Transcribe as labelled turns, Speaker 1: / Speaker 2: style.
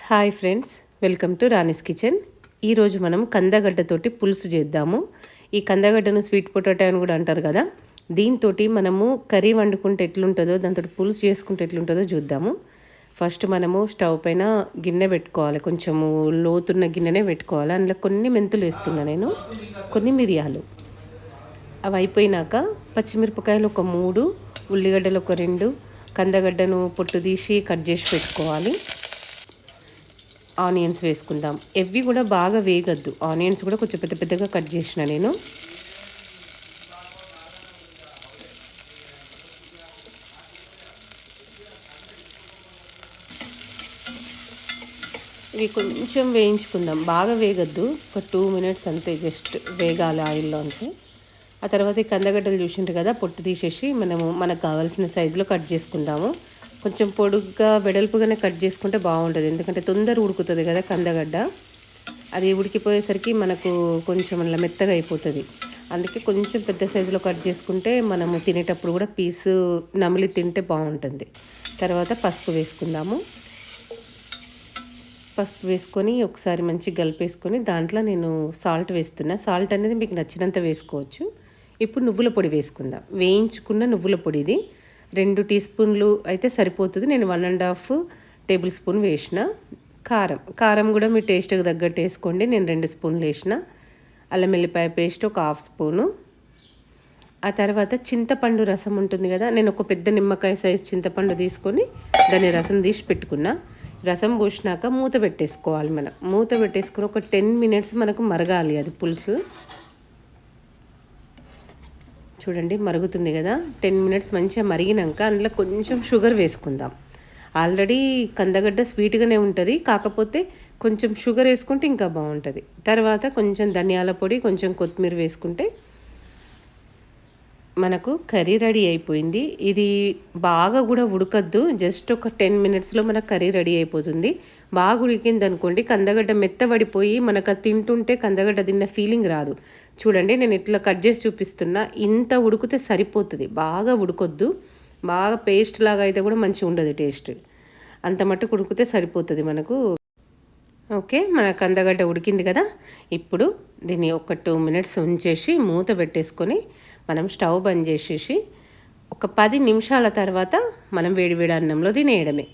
Speaker 1: Hi friends, welcome to Rani's kitchen. ఈరోజు మనం కందగడ్డతోటి పులుసు చేద్దాము. ఈ కందగడ్డను స్వీట్ పొటాటో అని కూడా అంటారు కదా. దీంతో మనము కర్రీ వండుకుంటే ఎట్లుంటుందో, దాంతో పులుసు చేసుకుంటే ఎట్లుంటుందో చూద్దాము. ఫస్ట్ మనము స్టవ్ పైన గిన్నె పెట్టుకోవాలి. కొంచెము లోతున్న గిన్నెనే పెట్టుకోవాలి. అందులో కొన్ని మెంతులు వేస్తున్నా నేను, కొన్ని మిరియాలు. అవి అయిపోయినాక పచ్చిమిరపకాయలు ఒక 3, ఉల్లిగడ్డలు ఒక 2, కందగడ్డను పొట్టు తీసి కట్ చేసి పెట్టుకోవాలి. ఆనియన్స్ వేసుకుందాం. ఇవి కూడా బాగా వేగద్దు. ఆనియన్స్ కూడా కొంచెం పెద్ద పెద్దగా కట్ చేసిన నేను. ఇవి కొంచెం వేయించుకుందాం. బాగా వేగద్దు, ఒక 2 మినిట్స్ అంతే, జస్ట్ వేగాలి ఆయిల్లో అంతే. ఆ తర్వాత ఈ కందగడ్డలు చూసింటారు కదా, పొట్టు తీసేసి మనకు కావాల్సిన సైజులో కట్ చేసుకుందాము. కొంచెం పొడుగ్గా వెడల్పుగానే కట్ చేసుకుంటే బాగుంటుంది, ఎందుకంటే తొందర ఉడుకుతుంది కదా కందగడ్డ. అది ఉడికిపోయేసరికి మనకు కొంచెం అలా మెత్తగా అయిపోతుంది. అందుకే కొంచెం పెద్ద సైజులో కట్ చేసుకుంటే మనము తినేటప్పుడు కూడా పీసు నమిలి తింటే బాగుంటుంది. తర్వాత పసుపు వేసుకుందాము. పసుపు వేసుకొని ఒకసారి మంచిగా కలిపేసుకొని దాంట్లో నేను సాల్ట్ వేస్తున్నా. సాల్ట్ అనేది మీకు నచ్చినంత వేసుకోవచ్చు. ఇప్పుడు నువ్వుల పొడి వేసుకుందాం. వేయించుకున్న నువ్వుల పొడి ఇది 2 టీ స్పూన్లు అయితే సరిపోతుంది. నేను 1.5 టేబుల్ స్పూన్ వేసిన. కారం కూడా మీ టేస్ట్కి తగ్గట్టు వేసుకోండి. నేను 2 స్పూన్లు వేసిన. అల్లం వెల్లిపాయ పేస్ట్ ఒక 1/2 స్పూను. ఆ తర్వాత చింతపండు రసం ఉంటుంది కదా, నేను ఒక పెద్ద నిమ్మకాయ సైజు చింతపండు తీసుకొని దాన్ని రసం తీసి పెట్టుకున్నా. రసం పోసినాక మూత పెట్టేసుకోవాలి. మూత పెట్టేసుకుని ఒక 10 మినిట్స్ మనకు మరగాలి అది పులుసు. చూడండి మరుగుతుంది కదా. 10 మినిట్స్ మంచిగా మరిగినాక అందులో కొంచెం షుగర్ వేసుకుందాం. ఆల్రెడీ కందగడ్డ స్వీట్గానే ఉంటుంది, కాకపోతే కొంచెం షుగర్ వేసుకుంటే ఇంకా బాగుంటుంది. తర్వాత కొంచెం ధనియాల పొడి, కొంచెం కొత్తిమీర వేసుకుంటే మనకు కర్రీ రెడీ అయిపోయింది. ఇది బాగా కూడా ఉడకద్దు, జస్ట్ ఒక 10 మినిట్స్లో మనకు కర్రీ రెడీ అయిపోతుంది. బాగా ఉడికింది అనుకోండి, కందగడ్డ మెత్తబడిపోయి మనకు తింటుంటే కందగడ్డ తిన్న ఫీలింగ్ రాదు. చూడండి నేను ఇట్లా కట్ చేసి చూపిస్తున్నా. ఇంత ఉడికితే సరిపోతుంది, బాగా ఉడకొద్దు. బాగా పేస్ట్ లాగా అయితే కూడా మంచిగా ఉండదు టేస్ట్. అంత మట్టుకు ఉడికితే సరిపోతుంది మనకు. ఓకే, మన కందగడ్డ ఉడికింది కదా. ఇప్పుడు దీన్ని ఒక 2 మినిట్స్ ఉంచేసి మూత పెట్టేసుకొని మనం స్టవ్ బంద్ చేసేసి ఒక 10 నిమిషాల తర్వాత మనం వేడివేడి అన్నంలో తినేయడమే.